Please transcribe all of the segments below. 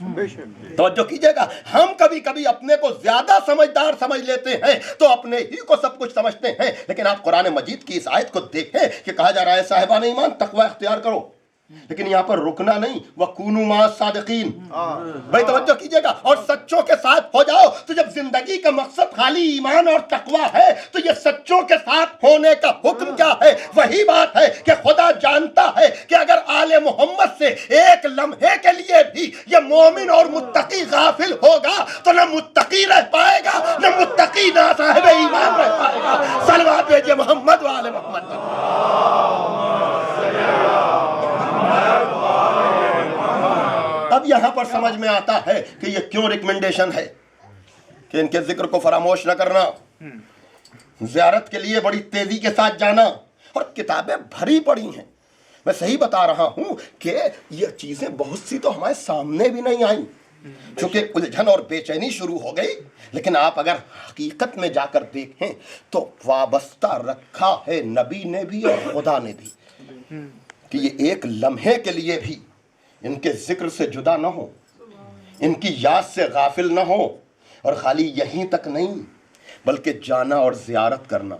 توجہ کیجئے گا، ہم کبھی کبھی اپنے کو زیادہ سمجھدار سمجھ لیتے ہیں تو اپنے ہی کو سب کچھ سمجھتے ہیں، لیکن آپ قرآن مجید کی اس آیت کو دیکھیں کہ کہا جا رہا ہے صاحبان ایمان تقوی اختیار کرو، لیکن یہاں پر رکنا نہیں، وَكُونُوا مَعَ الصَّادِقِينَ، بھائی توجہ کیجئے گا، اور سچوں کے ساتھ ہو جاؤ۔ تو جب زندگی کا مقصد خالی ایمان اور تقوی ہے تو یہ سچوں کے ساتھ ہونے کا حکم کیا ہے؟ وہی بات ہے کہ خدا جانتا ہے کہ اگر آل محمد سے ایک لمحے کے لیے بھی یہ مومن اور متقی غافل ہوگا تو نہ متقی رہ پائے گا، نہ متقی نہ صاحب ایمان رہ پائے گا۔ صلوات بھیجئے محمد و آل محمد۔ اب یہاں پر سمجھ میں آتا ہے کہ یہ کیوں ریکمنڈیشن ہے کہ ان کے ذکر کو فراموش نہ کرنا، زیارت کے لیے بڑی تیزی کے ساتھ جانا، اور کتابیں بھری پڑی ہیں۔ میں صحیح بتا رہا ہوں کہ یہ چیزیں بہت سی تو ہمارے سامنے بھی نہیں آئیں، چونکہ الجھن اور بے چینی شروع ہو گئی، لیکن آپ اگر حقیقت میں جا کر دیکھیں تو وابستہ رکھا ہے نبی نے بھی اور خدا نے بھی کہ یہ ایک لمحے کے لیے بھی ان کے ذکر سے جدا نہ ہو، ان کی یاد سے غافل نہ ہو، اور خالی یہیں تک نہیں بلکہ جانا اور زیارت کرنا۔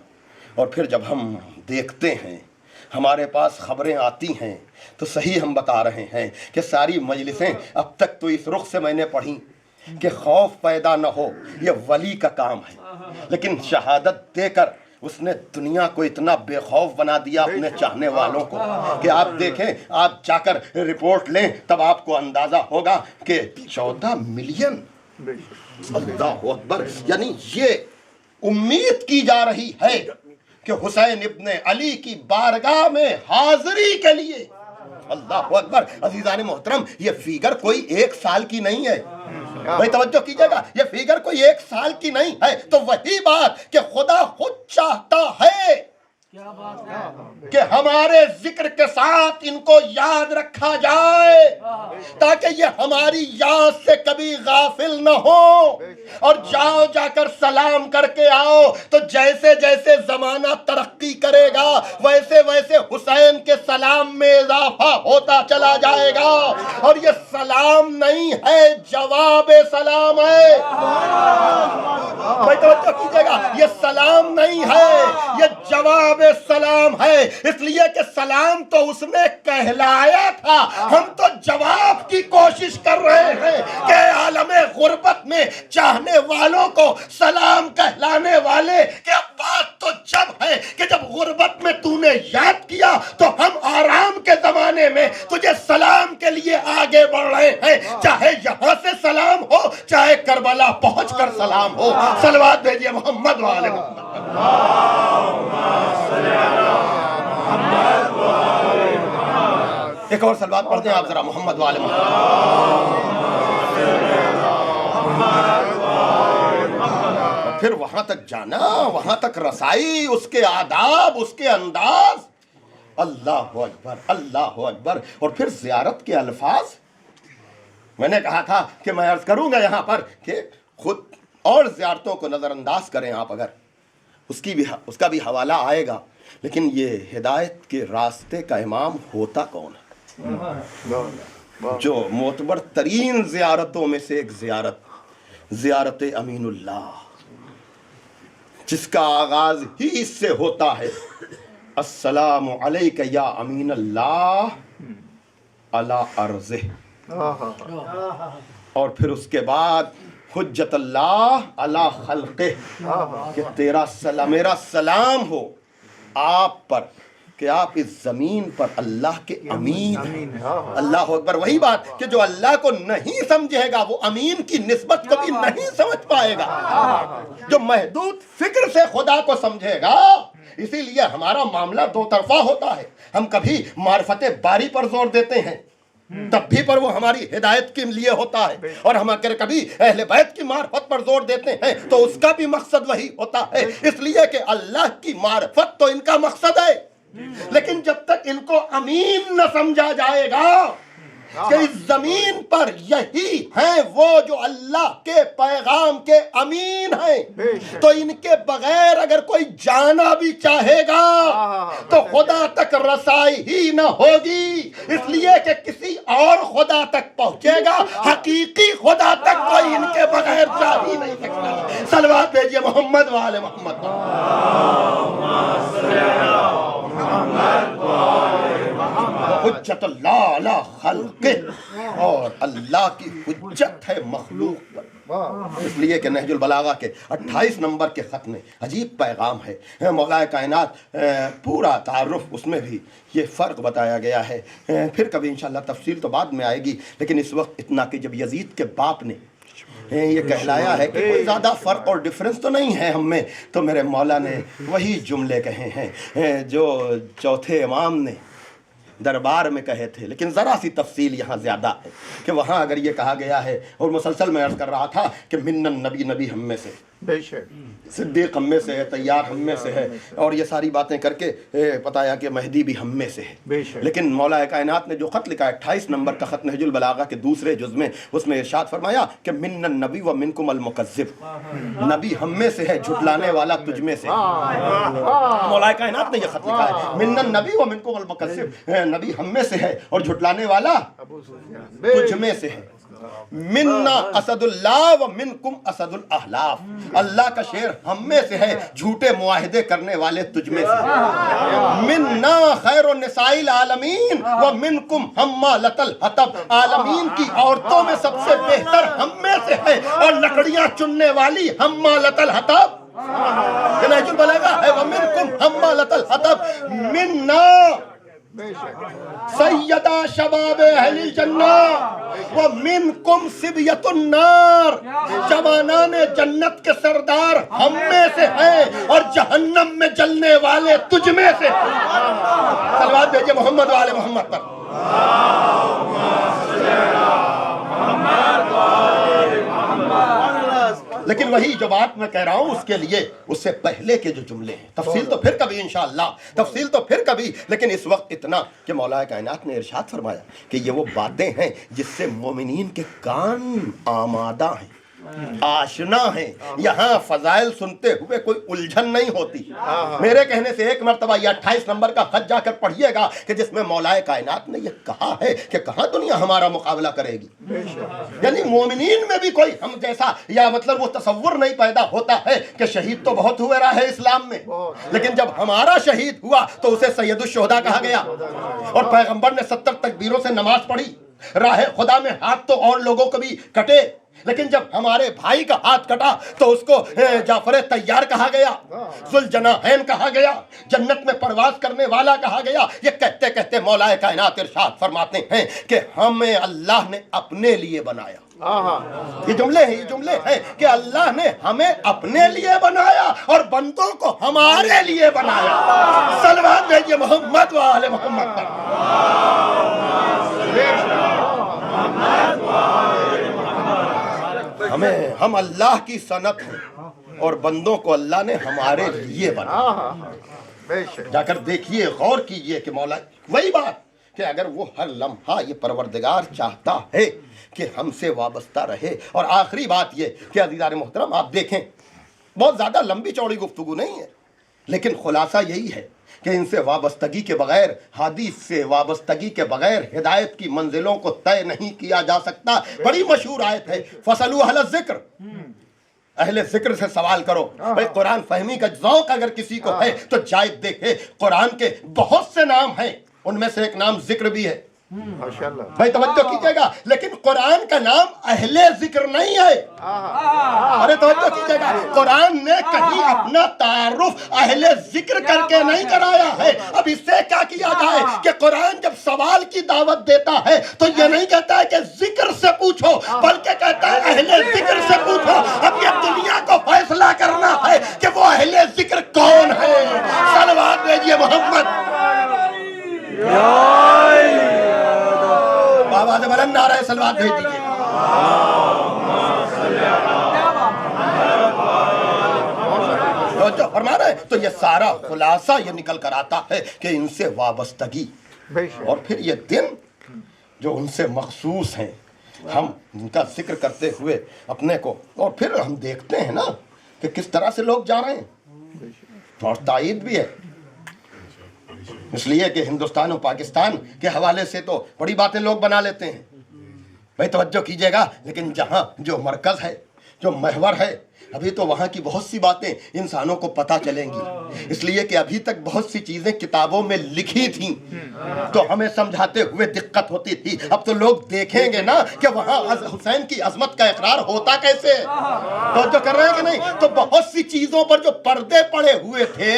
اور پھر جب ہم دیکھتے ہیں، ہمارے پاس خبریں آتی ہیں تو صحیح ہم بتا رہے ہیں کہ ساری مجلسیں اب تک تو اس رخ سے میں نے پڑھی کہ خوف پیدا نہ ہو یہ ولی کا کام ہے، لیکن شہادت دے کر اس نے دنیا کو اتنا بے خوف بنا دیا اپنے چاہنے والوں کو کہ آپ دیکھیں، آپ جا کر رپورٹ لیں تب آپ کو اندازہ ہوگا کہ 14 ملین، اللہ اکبر، یعنی یہ امید کی جا رہی ہے کہ حسین ابن علی کی بارگاہ میں حاضری کے لیے، اللہ اکبر، عزیزان محترم، یہ فیگر کوئی ایک سال کی نہیں ہے، بھائی توجہ کیجئے گا، یہ فیگر کوئی ایک سال کی نہیں ہے۔ تو وہی بات کہ خدا خود چاہتا ہے کہ ہمارے ذکر کے ساتھ ان کو یاد رکھا جائے تاکہ یہ ہماری یاد سے کبھی غافل نہ ہو، اور جاؤ جا کر سلام کر کے آؤ، تو جیسے جیسے زمانہ ترقی کرے گا ویسے ویسے حسین کے سلام میں اضافہ ہوتا چلا جائے گا، اور یہ سلام نہیں ہے، جواب سلام ہے۔ بھائی توجہ کیجئے گا، یہ سلام نہیں ہے، یہ جواب سلام ہے، اس لیے کہ سلام تو اس نے کہلایا تھا، ہم تو جواب کی کوشش کر رہے ہیں کہ عالم غربت میں چاہنے والوں کو سلام کہلانے والے، کہ اب بات تو جب ہے کہ جب غربت میں تو نے یاد کیا تو ہم آرام کے زمانے میں تجھے سلام کے لیے آگے بڑھ رہے ہیں، چاہے یہاں سے سلام ہو چاہے کربلا پہنچ کر سلام ہو۔ صلوات بھیجئے محمد و آل محمد۔ ایک اور صلوات پڑھ دیں آپ ذرا، محمد و آل محمد۔ اور پھر وہاں تک جانا، وہاں تک رسائی، اس کے آداب، اس کے انداز، اللہ اکبر، اللہ اکبر۔ اور پھر زیارت کے الفاظ، میں نے کہا تھا کہ میں عرض کروں گا یہاں پر کہ خود اور زیارتوں کو نظر انداز کریں آپ، اگر اس کا بھی حوالہ آئے گا، لیکن یہ ہدایت کے راستے کا امام ہوتا کون ہے؟ جو معتبر ترین زیارتوں میں سے ایک زیارت امین اللہ، جس کا آغاز ہی اس سے ہوتا ہے، السلام علیک یا امین اللہ علی ارضہ، اور پھر اس کے بعد حجت اللہ علی خلقہ، کہ میرا سلام ہو آپ پر کہ آپ اس زمین پر اللہ کے امین ہیں۔ اللہ اکبر، وہی بات کہ جو اللہ کو نہیں سمجھے گا وہ امین کی نسبت کبھی نہیں سمجھ پائے گا، جو محدود فکر سے خدا کو سمجھے گا۔ اسی لیے ہمارا معاملہ دو طرفہ ہوتا ہے، ہم کبھی معرفت باری پر زور دیتے ہیں تب بھی پر وہ ہماری ہدایت کے لیے ہوتا ہے، اور ہم اگر کبھی اہل بیت کی معرفت پر زور دیتے ہیں تو اس کا بھی مقصد وہی ہوتا ہے، اس لیے کہ اللہ کی معرفت تو ان کا مقصد ہے، لیکن جب تک ان کو امین نہ سمجھا جائے گا کہ اس زمین پر یہی ہیں وہ جو اللہ کے پیغام کے امین ہیں، تو ان کے بغیر اگر کوئی جانا بھی چاہے گا تو خدا تک رسائی ہی نہ ہوگی، اس لیے کہ کسی اور خدا تک پہنچے گا، حقیقی خدا تک کوئی ان کے بغیر جا ہی نہیں سکتا۔ صلوات بھیجئے محمد وآل محمد۔ حجت اللہ علی خلقہ، اور اللہ کی حجت ہے مخلوق پر۔ اس لیے کہ نہج البلاغہ کے 28 نمبر کے خط میں عجیب پیغام ہے، مولا کائنات پورا تعارف اس میں بھی یہ فرق بتایا گیا ہے، پھر کبھی انشاءاللہ تفصیل تو بعد میں آئے گی، لیکن اس وقت اتنا کہ جب یزید کے باپ نے یہ کہلایا ہے کہ کوئی زیادہ فرق اور ڈفرنس تو نہیں ہے ہم میں، تو میرے مولا نے وہی جملے کہے ہیں جو چوتھے امام نے دربار میں کہے تھے، لیکن ذرا سی تفصیل یہاں زیادہ ہے کہ وہاں اگر یہ کہا گیا ہے، اور مسلسل میں عرض کر رہا تھا کہ من النبی، نبی ہم میں سے، بے شک صدیق ہم میں سے ہے، تیار ہم میں سے ہے، اور یہ ساری باتیں کر کے بتایا کہ مہدی بھی ہم میں سے ہے۔ بے شک۔ لیکن مولا کائنات نے جو خط لکھا ہے 28 نمبر کا خط نہج البلاغہ کے دوسرے جز میں، اس میں ارشاد فرمایا کہ من النبی و منکم المکذب، نبی ہم میں سے ہے، جھٹلانے والا تجھ میں سے۔ مولا کائنات نے یہ خط لکھا ہے، من النبی و منکم المکذب، نبی ہم میں سے ہے اور جھٹلانے والا تجھ میں سے ہے۔ منا اسد اللہ و منکم اسد الاحلاف، اللہ کا شیر ہم میں سے ہے، جھوٹے معاہدے کرنے والے تجھ میں سے۔ منا خیر النساء العالمین و منکم حمالۃ الحطب، عالمین کی عورتوں میں سب سے بہتر ہم میں سے ہے اور لکڑیاں چننے والی حمالۃ الحطب، یہ نہج البلاغہ ہے، ومنکم حمالۃ الحطب منا سیدہ شباب اہل الجنہ ومنکم صبیۃ النار، جوانان جنت کے سردار ہم میں سے ہیں اور جہنم میں جلنے والے تجھ میں سے۔ صلوات بھیجئے محمد وآل محمد پر۔ لیکن وہی جو بات میں کہہ رہا ہوں اس کے لیے اس سے پہلے کے جو جملے ہیں، تفصیل تو پھر کبھی انشاءاللہ، تفصیل تو پھر کبھی، لیکن اس وقت اتنا کہ مولا کائنات نے ارشاد فرمایا کہ یہ وہ باتیں ہیں جس سے مومنین کے کان آمادہ ہیں، آشنا ہیں، یہاں فضائل سنتے ہوئے کوئی الجھن نہیں ہوتی۔ میرے کہنے سے ایک مرتبہ یہ 28 نمبر کا خط جا کر پڑھیے گا کہ جس میں مولا کائنات نے یہ کہا ہے کہ کہاں دنیا ہمارا مقابلہ کرے گی، یعنی مومنین میں بھی کوئی ہم جیسا، یا مطلب وہ تصور نہیں پیدا ہوتا ہے کہ شہید تو بہت ہوئے راہ اسلام میں، لیکن جب ہمارا شہید ہوا تو اسے سید الشہداء کہا گیا، اور پیغمبر نے 70 تکبیروں سے نماز پڑھی، راہ خدا میں ہاتھ تو اور لوگوں کو بھی کٹے، لیکن جب ہمارے بھائی کا ہاتھ کٹا تو اس کو جعفر تیار کہا گیا، ذوالجناحین کہا گیا، جنت میں پرواز کرنے والا کہا گیا۔ یہ کہتے کہتے مولا کائنات ارشاد فرماتے ہیں کہ ہمیں اللہ نے اپنے لیے بنایا۔ یہ جملے ہیں کہ اللہ نے ہمیں اپنے لیے بنایا اور بندوں کو ہمارے لیے بنایا۔ صلوات بھیجئے محمد و آل محمد پر۔ ہم اللہ کی صنعت ہیں اور بندوں کو اللہ نے ہمارے لیے بنایا۔ جا کر دیکھیے، غور کیجئے کہ مولا وہی بات کہ اگر وہ ہر لمحہ یہ پروردگار چاہتا ہے کہ ہم سے وابستہ رہے۔ اور آخری بات یہ کہ عزیزان محترم آپ دیکھیں، بہت زیادہ لمبی چوڑی گفتگو نہیں ہے، لیکن خلاصہ یہی ہے کہ ان سے وابستگی کے بغیر، حدیث سے وابستگی کے بغیر ہدایت کی منزلوں کو طے نہیں کیا جا سکتا۔ بڑی مشہور آیت ہے، فَاسْأَلُوا أَهْلَ الذِّكْرِ، اہل ذکر سے سوال کرو۔ بھائی قرآن فہمی کا ذوق اگر کسی کو ہے تو جائز دیکھے، قرآن کے بہت سے نام ہیں، ان میں سے ایک نام ذکر بھی ہے، بھائی توجہ کیجئے گا، لیکن قرآن کا نام اہل ذکر نہیں ہے۔ ارے توجہ کیجئے گا، قرآن نے کہیں اپنا تعارف اہل ذکر کر کے نہیں کرایا ہے۔ اب اس سے کیا کیا جائے کہ قرآن جب سوال کی دعوت دیتا ہے تو یہ نہیں کہتا ہے کہ ذکر سے پوچھو، بلکہ کہتا ہے اہل ذکر سے پوچھو۔ اب یہ دنیا کو فیصلہ کرنا ہے کہ وہ اہل ذکر کون ہے۔ صلوات بھیجئے محمد۔ آواز بلند نعرہ صلوات بھیج دیجئے۔ جو فرما رہے تو یہ سارا خلاصہ یہ نکل کر آتا ہے کہ ان سے وابستگی، اور پھر یہ دن جو ان سے مخصوص ہیں، ہم ان کا ذکر کرتے ہوئے اپنے کو، اور پھر ہم دیکھتے ہیں نا کہ کس طرح سے لوگ جا رہے ہیں، اور تائید بھی ہے، اس لیے کہ ہندوستان اور پاکستان کے حوالے سے تو بڑی باتیں لوگ بنا لیتے ہیں، بھائی توجہ کیجئے گا، لیکن جہاں جو مرکز ہے، جو محور ہے، ابھی تو وہاں کی بہت سی باتیں انسانوں کو پتہ چلیں گی، اس لیے کہ ابھی تک بہت سی چیزیں کتابوں میں لکھی تھیں تو ہمیں سمجھاتے ہوئے دقت ہوتی تھی، اب تو لوگ دیکھیں گے نا کہ وہاں حسین کی عظمت کا اقرار ہوتا کیسے، توجہ کر رہے ہیں کہ نہیں؟ تو بہت سی چیزوں پر جو پردے پڑے ہوئے تھے،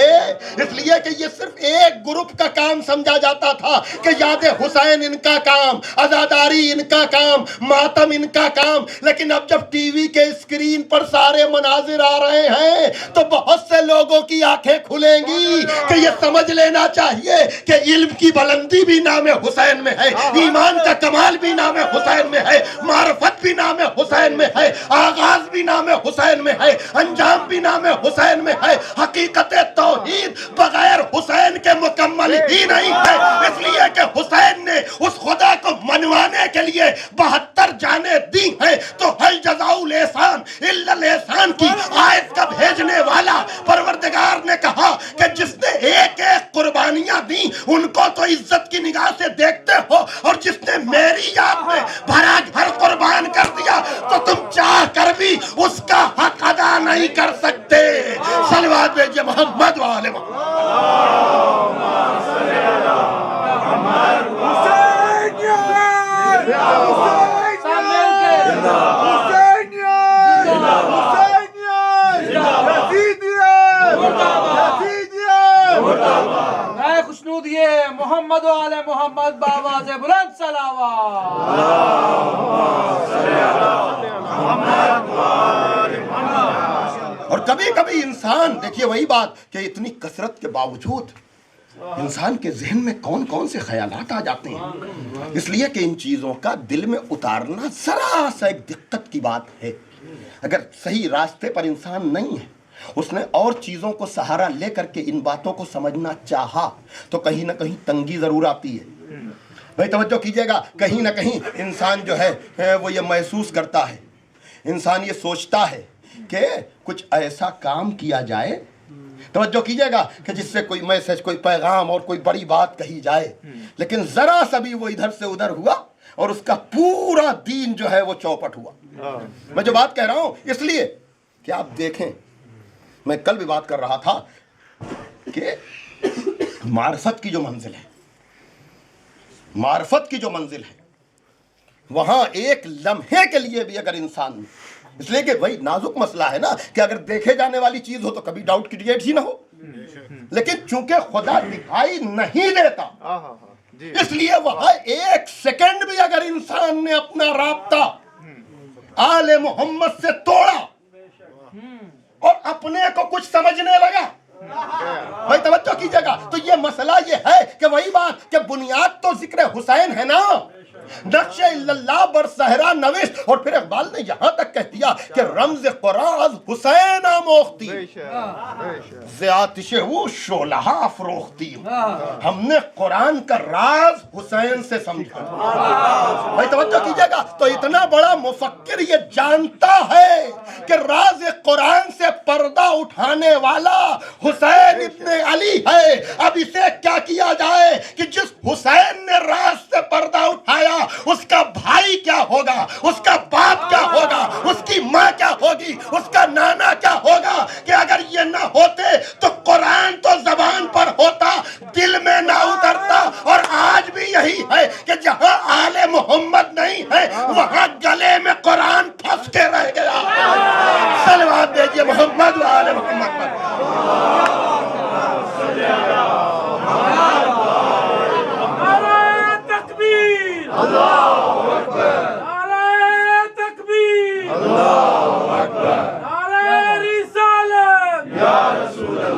اس لیے کہ یہ صرف ایک گروپ کا کام سمجھا جاتا تھا کہ یاد حسین ان کا کام، عزاداری ان کا کام، ماتم ان کا کام، لیکن اب جب ٹی وی کے اسکرین پر سارے مناظر آ رہے ہیں تو بہت سے لوگوں کی آنکھیں کھلیں گی کہ یہ سمجھ لینا چاہیے کہ علم کی بلندی بھی نام حسین میں ہے، ایمان کا کمال بھی نام حسین میں ہے، معرفت بھی نام حسین میں ہے، آغاز بھی نام حسین میں ہے، انجام بھی نام حسین میں ہے، حقیقت توحید بغیر حسین کے مکمل ہی نہیں ہے، اس لیے کہ حسین نے اس خدا کو منوانے کے لیے 72 جانیں دی ہیں، تو حل جزاء الاحسان الا الاحسان کی آیت کا بھیجنے والا پروردگار نے کہا کہ جس نے ایک ایک قربانیاں دی ان کو تو عزت کی نگاہ سے دیکھتے ہو، اور جس نے میری یاد میں بھرا گھر قربان کر دیا تو تم چاہ کر بھی اس کا حق ادا نہیں کر سکتے۔ صلوات بھیجئے محمد و آل محمد و آل محمد بآواز بلند صلوات۔ اور کبھی کبھی انسان، دیکھیے وہی بات کہ اتنی کثرت کے باوجود انسان کے ذہن میں کون کون سے خیالات آ جاتے ہیں، اس لیے کہ ان چیزوں کا دل میں اتارنا ذرا سا ایک دقت کی بات ہے۔ اگر صحیح راستے پر انسان نہیں ہے، اس نے اور چیزوں کو سہارا لے کر کے ان باتوں کو سمجھنا چاہا تو کہیں نہ کہیں تنگی ضرور آتی ہے۔ بھائی توجہ کیجئے گا، کہیں نہ کہیں انسان جو ہے وہ یہ محسوس کرتا ہے، انسان یہ سوچتا ہے کہ کچھ ایسا کام کیا جائے، توجہ کیجئے گا، کہ جس سے کوئی میسج، کوئی پیغام اور کوئی بڑی بات کہی جائے، لیکن ذرا سا بھی وہ ادھر سے ادھر ہوا اور اس کا پورا دین جو ہے وہ چوپٹ ہوا۔ میں جو بات کہہ رہا ہوں اس لیے کہ آپ دیکھیں، میں کل بھی بات کر رہا تھا کہ معرفت کی جو منزل ہے، معرفت کی جو منزل ہے، وہاں ایک لمحے کے لیے بھی اگر انسان، اس لیے کہ وہی نازک مسئلہ ہے نا کہ اگر دیکھے جانے والی چیز ہو تو کبھی ڈاؤٹ کریٹ ہی نہ ہو، لیکن چونکہ خدا دکھائی نہیں دیتا اس لیے وہاں ایک سیکنڈ بھی اگر انسان نے اپنا رابطہ آل محمد سے توڑا اور اپنے کو کچھ سمجھنے لگا، بھائی توجہ کیجئے گا، تو یہ مسئلہ یہ ہے کہ وہی بات کہ بنیاد تو ذکر حسین ہے نا، نقش اللہ بر صحرا نوشت، اور پھر اقبال نے یہاں تک کہہ دیا کہ رمز قرآن از حسین آموختی، زیاتش وہ شعلہ افروختی، ہم نے قرآن کا راز حسین سے سمجھا۔ بھائی توجہ کیجئے گا، تو اتنا بڑا مفکر یہ جانتا ہے کہ راز قرآن سے پردہ اٹھانے والا حسین ابن علی ہے، اب اسے کیا کیا جائے کہ جس حسین نے راز سے پردہ اٹھایا اس کا بھائی کیا ہوگا، اس کا باپ کیا ہوگا، اس کی ماں کیا ہوگی، اس کا نانا کیا ہوگا، کہ اگر یہ نہ ہوتے تو قرآن تو زبان پر ہوتا، دل میں نہ اترتا۔ اور آج بھی یہی ہے کہ جہاں آل محمد نہیں ہے وہاں گلے میں قرآن پھنس کے رہ گیا۔ صلوات بھیجئے محمد و آل محمد پر۔ اللہ اکبر، نعرہ تکبیر، اللہ اکبر، نعرہ رسالت یا رسول اللہ۔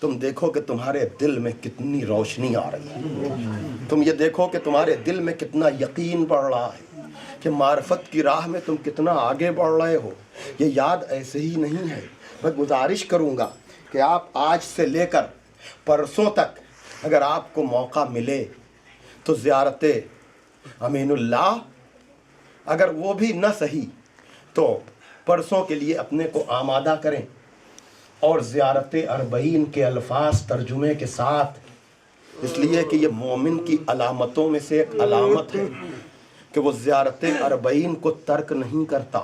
تم دیکھو کہ تمہارے دل میں کتنی روشنی آ رہی ہے، تم یہ دیکھو کہ تمہارے دل میں کتنا یقین بڑھ رہا ہے کہ معرفت کی راہ میں تم کتنا آگے بڑھ رہے ہو۔ یہ یاد ایسے ہی نہیں ہے۔ میں گزارش کروں گا کہ آپ آج سے لے کر پرسوں تک اگر آپ کو موقع ملے تو زیارت امین اللہ، اگر وہ بھی نہ صحیح تو پرسوں کے لیے اپنے کو آمادہ کریں، اور زیارت اربعین کے الفاظ ترجمے کے ساتھ، اس لیے کہ یہ مومن کی علامتوں میں سے ایک علامت ہے کہ وہ زیارت اربعین کو ترک نہیں کرتا۔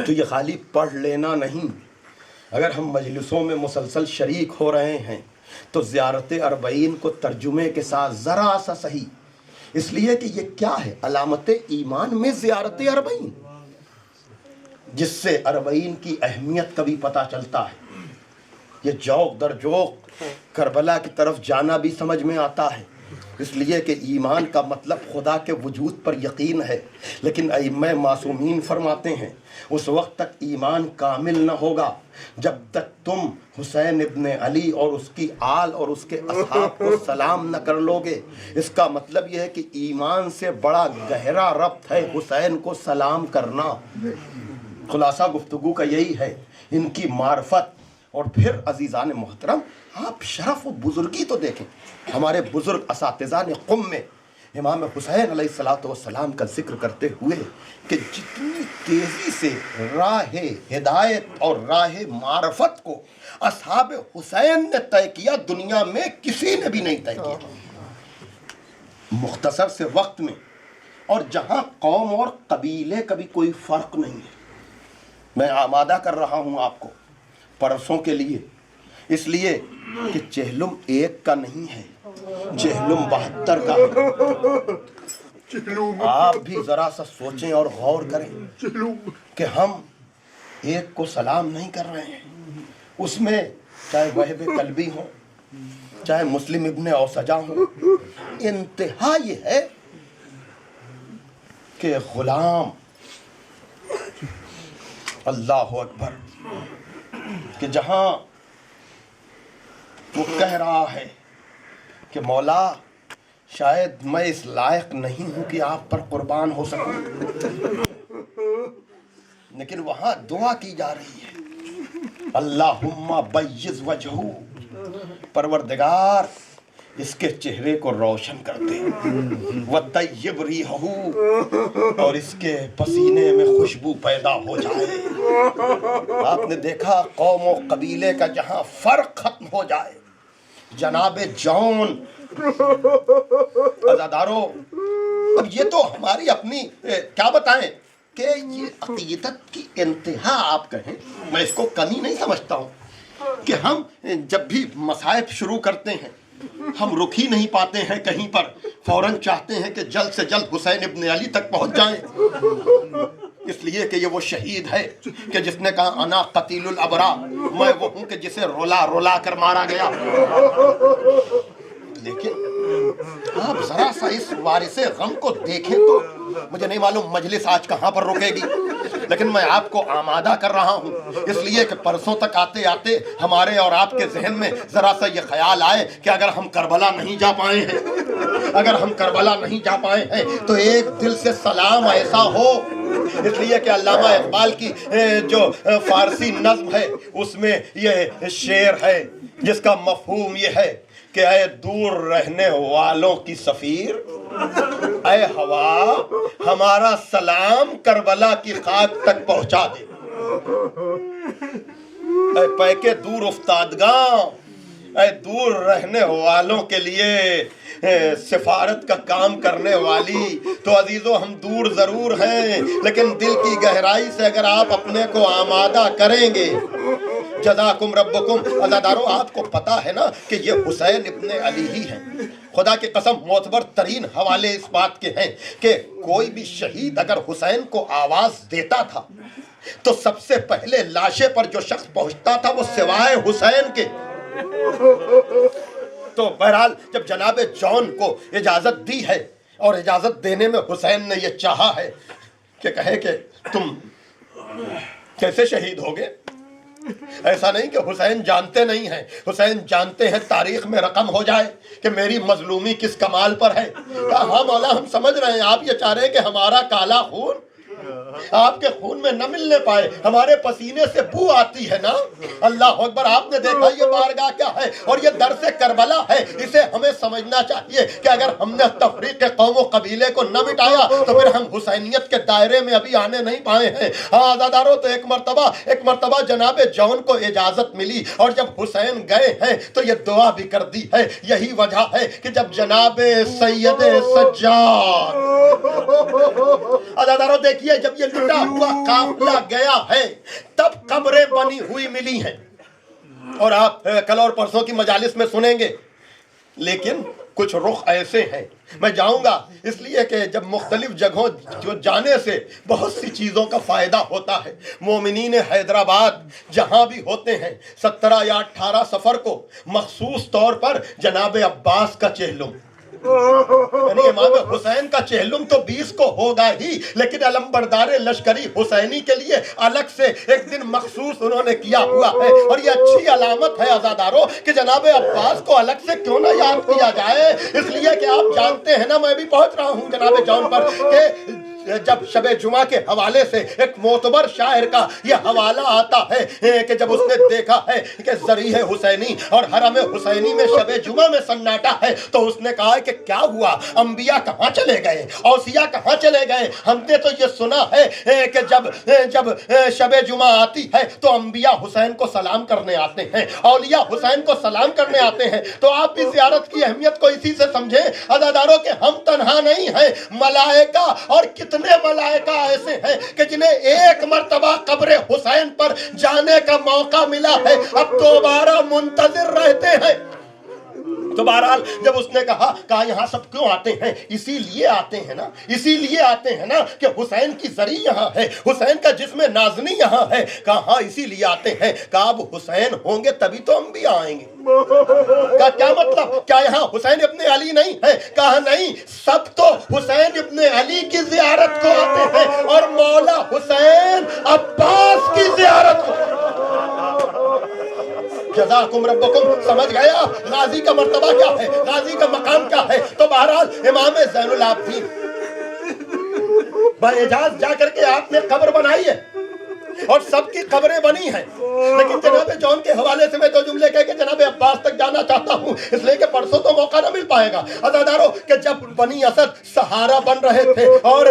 تو یہ خالی پڑھ لینا نہیں، اگر ہم مجلسوں میں مسلسل شریک ہو رہے ہیں تو زیارت اربعین کو ترجمے کے ساتھ ذرا سا صحیح، اس لیے کہ یہ کیا ہے؟ علامت ایمان میں زیارت اربعین، جس سے اربعین کی اہمیت کا بھی پتہ چلتا ہے۔ یہ جوق در جوق کربلا کی طرف جانا بھی سمجھ میں آتا ہے، اس لیے کہ ایمان کا مطلب خدا کے وجود پر یقین ہے، لیکن ائمہ معصومین فرماتے ہیں اس وقت تک ایمان کامل نہ ہوگا جب تک تم حسین ابن علی اور اس کی آل اور اس کے اصحاب کو سلام نہ کر لو گے۔ اس کا مطلب یہ ہے کہ ایمان سے بڑا گہرا ربط ہے حسین کو سلام کرنا۔ خلاصہ گفتگو کا یہی ہے، ان کی معرفت۔ اور پھر عزیزان محترم، آپ شرف و بزرگی تو دیکھیں، ہمارے بزرگ اساتذہ نے قم میں امام حسین علیہ السلام کا ذکر کرتے ہوئے کہ جتنی تیزی سے راہ ہدایت اور راہ معرفت کو اصحاب حسین نے طے کیا، دنیا میں کسی نے بھی نہیں طے کیا۔ مختصر سے وقت میں، اور جہاں قوم اور قبیلے کا بھی کوئی فرق نہیں ہے۔ میں آمادہ کر رہا ہوں آپ کو پرسوں کے لیے، اس لیے کہ چہلم ایک کا نہیں ہے، چہلم 72 کا ہے۔ آپ بھی ذرا سا سوچیں اور غور کریں کہ ہم ایک کو سلام نہیں کر رہے ہیں، اس میں چاہے وہب قلبی ہوں، چاہے مسلم ابن اوسجا ہوں۔ انتہا یہ ہے کہ غلام، اللہ اکبر، کہ جہاں وہ کہہ رہا ہے کہ مولا شاید میں اس لائق نہیں ہوں کہ آپ پر قربان ہو سکوں، لیکن وہاں دعا کی جا رہی ہے، اللہم بیض وجہہ، پروردگار اس کے چہرے کو روشن کر دے، وطیب ریحہ، اور اس کے پسینے میں خوشبو پیدا ہو جائے۔ آپ نے دیکھا قوم و قبیلے کا جہاں فرق ختم ہو جائے۔ جناب جون، عزادارو، اب یہ تو ہماری اپنی کیا بتائیں کہ یہ عقیدت کی انتہا آپ کہیں، میں اس کو کمی نہیں سمجھتا ہوں کہ ہم جب بھی مصائب شروع کرتے ہیں ہم رک ہی نہیں پاتے ہیں کہیں پر، فوراً چاہتے ہیں کہ جلد سے جلد حسین ابن علی تک پہنچ جائیں، اس لیے کہ یہ وہ شہید ہے کہ جس نے کہا انا قتیل الابرار، میں وہ ہوں کہ جسے رولا رولا کر مارا گیا۔ لیکن آپ ذرا سا اس وارث غم کو دیکھیں تو مجھے نہیں معلوم مجلس آج کہاں پر رکے گی، لیکن میں آپ کو آمادہ کر رہا ہوں اس لیے کہ پرسوں تک آتے آتے ہمارے اور آپ کے ذہن میں ذرا سا یہ خیال آئے کہ اگر ہم کربلا نہیں جا پائے ہیں، اگر ہم کربلا نہیں جا پائے ہیں تو ایک دل سے سلام ایسا ہو۔ اس لیے کہ علامہ اقبال کی جو فارسی نظم ہے اس میں یہ شعر ہے جس کا مفہوم یہ ہے کہ اے دور رہنے والوں کی سفیر، اے ہوا ہمارا سلام کربلا کی خاک تک پہنچا دے، اے پیکے دور افتادگاں، اے دور رہنے والوں کے لیے سفارت کا کام کرنے والی۔ تو عزیزو ہم دور ضرور ہیں لیکن دل کی گہرائی سے اگر آپ اپنے کو آمادہ کریں گے، جزاکم ربکم۔ عزادارو آپ کو پتا ہے نا کہ یہ حسین ابن علی ہی ہیں، خدا کی قسم معتبر ترین حوالے اس بات کے ہیں کہ کوئی بھی شہید اگر حسین کو آواز دیتا تھا تو سب سے پہلے لاشے پر جو شخص پہنچتا تھا وہ سوائے حسین کے۔ تو بہرحال جب جناب جون کو اجازت دی ہے اور اجازت دینے میں حسین نے یہ چاہا ہے کہ کہے کہ تم کیسے شہید ہوگے، ایسا نہیں کہ حسین جانتے نہیں ہیں، حسین جانتے ہیں تاریخ میں رقم ہو جائے کہ میری مظلومی کس کمال پر ہے۔ کہا ہاں مولا ہم سمجھ رہے ہیں، آپ یہ چاہ رہے ہیں کہ ہمارا کالا خون آپ کے خون میں نہ ملنے پائے، ہمارے پسینے سے بو آتی ہے نا۔ اللہ اکبر، آپ نے دیکھا یہ بارگاہ کیا ہے اور یہ درس کربلا ہے۔ اسے ہمیں سمجھنا چاہیے کہ اگر ہم نے تفریق قوم و قبیلے کو نہ مٹایا تو پھر ہم حسینیت کے دائرے میں ابھی آنے نہیں پائے ہیں۔ ہاں عزادارو، تو ایک مرتبہ جناب جون کو اجازت ملی اور جب حسین گئے ہیں تو یہ دعا بھی کر دی ہے۔ یہی وجہ ہے کہ جب جناب سید سجاد، عزادارو دیکھیے جب یہ لٹا ہوا قافلہ گیا ہے تب قبریں بنی ہوئی ملی ہیں، اور آپ کل اور پرسوں کی مجالس میں سنیں گے۔ لیکن کچھ رخ ایسے ہیں، میں جاؤں گا اس لیے کہ جب مختلف جگہوں جو جانے سے بہت سی چیزوں کا فائدہ ہوتا ہے۔ مومنین حیدرآباد جہاں بھی ہوتے ہیں 17 یا 18 سفر کو مخصوص طور پر جناب عباس کا چہلم، یعنی امام حسین کا چہلم تو 20 کو ہوگا ہی، لیکن علمبردار لشکری حسینی کے لیے الگ سے ایک دن مخصوص انہوں نے کیا ہوا ہے، اور یہ اچھی علامت ہے عزادارو کہ جناب عباس کو الگ سے کیوں نہ یاد کیا جائے۔ اس لیے کہ آپ جانتے ہیں نا، میں بھی پہنچ رہا ہوں جناب جون پر، کہ جب شب جمعہ کے حوالے سے ایک معتبر شاعر کا یہ حوالہ آتا ہے کہ جب اس نے دیکھا ہے کہ ذریح حسینی اور حرم حسینی میں شب جمعہ میں سناٹا ہے تو اس نے کہا کہ کیا ہوا، انبیاء کہاں چلے گئے، اوصیاء کہاں چلے گئے؟ ہم نے تو یہ سنا ہے کہ جب شب جمعہ آتی ہے تو انبیاء حسین کو سلام کرنے آتے ہیں، اولیاء حسین کو سلام کرنے آتے ہیں۔ تو آپ بھی زیارت کی اہمیت کو اسی سے سمجھیں عزاداروں کہ ہم تنہا نہیں ہیں، ملائکہ اور کتنے ملائکہ ایسے ہیں کہ جنہیں ایک مرتبہ قبر حسین پر جانے کا موقع ملا ہے، اب دوبارہ منتظر رہتے ہیں۔ تو بہرحال جب اس نے کہا یہاں سب کیوں آتے ہیں؟ اسی لیے آتے ہیں نا کہ حسین کی زری یہاں ہے، حسین کا جسم نازنی یہاں ہے۔ کہا ہاں اسی لیے آتے ہیں۔ کہا اب حسین ہوں گے تبھی تو انبیاء آئیں گے۔ کہا کیا مطلب، کیا یہاں حسین ابن علی نہیں ہے؟ کہا نہیں، سب تو حسین ابن علی کی زیارت کو آتے ہیں اور مولا حسین عباس کی زیارت کو۔ جزاکم ربکم، سمجھ گیا غازی کا مرتبہ کیا ہے، غازی کا مقام کیا ہے۔ تو بہرحال امام زین العابدین باعجاز جا کر کے آپ نے قبر بنائی ہے اور سب کی قبریں بنی ہیں، لیکن جناب جون کے حوالے سے میں تو جملے کہہ کے جناب عباس تک جانا چاہتا ہوں، اس لیے کہ پرسوں تو موقع نہ مل پائے گا۔ عزادارو کہ جب بنی اسد سہارا بن رہے تھے اور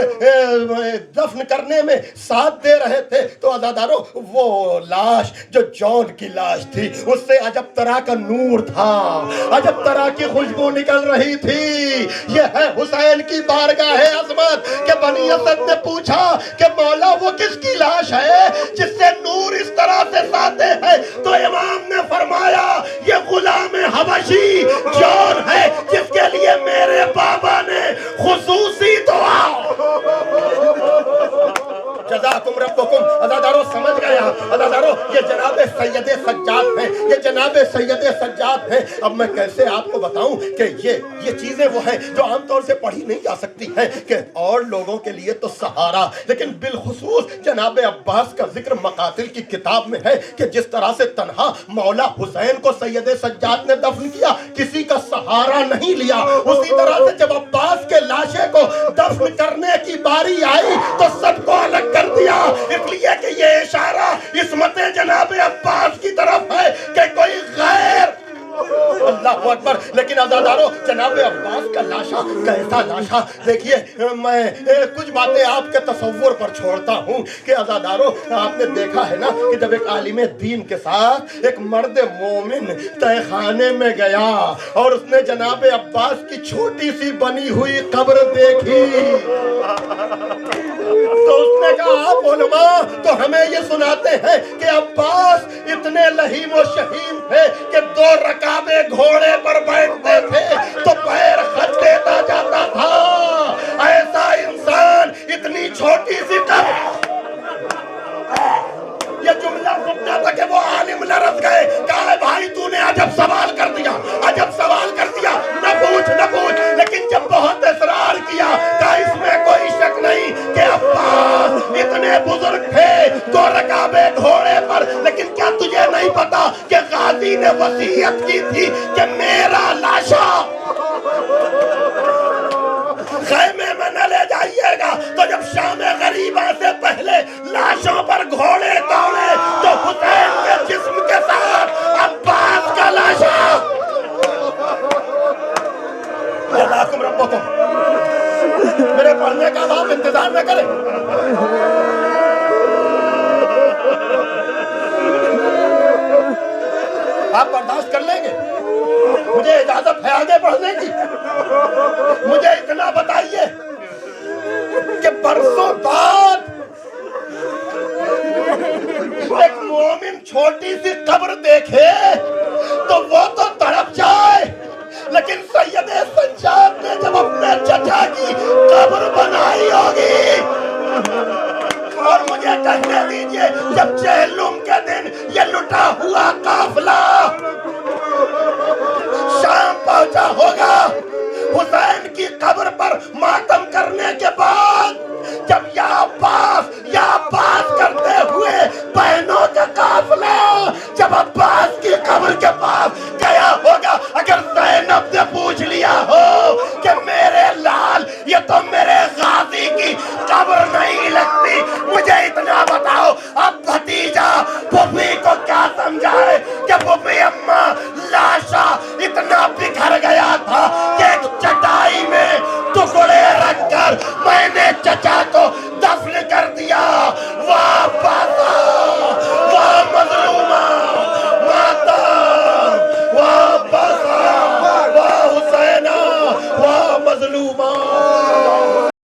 دفن کرنے میں ساتھ دے رہے تھے تو عزادارو وہ لاش جو جون کی لاش تھی اس سے عجب طرح کا نور تھا، عجب طرح کی خوشبو نکل رہی تھی۔ یہ ہے حسین کی بارگاہ عظمت کہ بنی اسد نے پوچھا کہ مولا وہ کس کی لاش ہے جس سے نور اس طرح سے ساتے ہیں؟ تو امام نے فرمایا یہ غلام حبشی جون ہے جس کے لیے میرے بابا نے خصوصی دعا۔ جزاکم ربکم، عزادارو سمجھ گیا۔ عزادارو یہ جناب سید سجاد ہیں، یہ جناب سید سجاد ہیں۔ اب میں کیسے آپ کو بتاؤں کہ یہ چیزیں وہ ہیں جو عام طور سے پڑھی نہیں جا سکتی ہیں، کہ اور لوگوں کے لیے تو سہارا، لیکن بالخصوص جناب عباس کا ذکر مقاتل کی کتاب میں ہے کہ جس طرح سے تنہا مولا حسین کو سید سجاد نے دفن کیا، کسی کا سہارا نہیں لیا، اسی طرح سے جب عباس کے لاشے کو دفن کرنے کی باری آئی تو سب کو الگ کر دیا، اس لیے کہ یہ اشارہ عصمت جناب عباس کی طرف ہے کہ کوئی غیر، اللہ اکبر۔ لیکن عزادارو جناب عباس کا لاشا کیسا لاشا، دیکھیے میں کچھ باتیں آپ کے تصور پر چھوڑتا ہوں کہ عزادارو آپ نے دیکھا ہے نا کہ جب ایک عالم دین کے ساتھ ایک مرد مومن تہہ خانے میں گیا اور اس نے جناب عباس کی چھوٹی سی بنی ہوئی قبر دیکھی تو اس نے کہا آپ علماء تو ہمیں یہ سناتے ہیں کہ عباس اتنے لہیم و شہیم تھے کہ 2 رکابے گھوڑے پر بیٹھتے تھے تو پیر خط دیتا جاتا تھا۔ ایسا انسان اتنی چھوٹی سی قبر، یہ جملہ سننا تھا کہ وہ عالم لرز گئے، کہا بھائی تو نے عجب سوال کر دیا، عجب سوال کر دیا، نہ پوچھ نہ پوچھ۔ لیکن جب بہت اصرار کیا کہا اس میں کوئی شک نہیں کہ عباس اتنے بزرگ تھے 2 رکابے گھوڑے پر، لیکن کیا تجھے وصیت کی تھی کہ میرا لاشا خیمے میں نہ لے جائیے گا. تو جب شام غریبہ سے پہلے لاشوں پر گھوڑے دوڑے تو حسین کے جسم کے ساتھ عباس کا لاشا. جزاکم ربکم. میرے پڑھنے کا آپ انتظار نہ کریں. آپ برداشت کر لیں گے؟ مجھے اجازت ہے آگے بڑھنے کی. مجھے اتنا بتائیے کہ برسوں بعد ایک مومن چھوٹی سی قبر دیکھے تو وہ تو تڑپ جائے، لیکن سید سجاد نے جب اپنے چچا کی قبر بنائی ہوگی. اور مجھے کہنے دیجئے جب چہلم کے دن یہ لٹا ہوا قافلہ شام پہنچا ہوگا، حسین کی قبر پر ماتم کرنے کے بعد جب یا عباس کرتے ہوئے بہنوں کا قافلہ جب عباس کی قبر کے پاس گیا ہوگا، اگر زینب نے پوچھ لیا ہو کہ میرے لال یہ تو میرے غازی کی قبر نہیں لگتی، مجھے اتنا بتاؤ اب بھتیجا پھوپھی کو کیا سمجھائے کہ پھوپھی اماں لاشا اتنا بکھر گیا تھا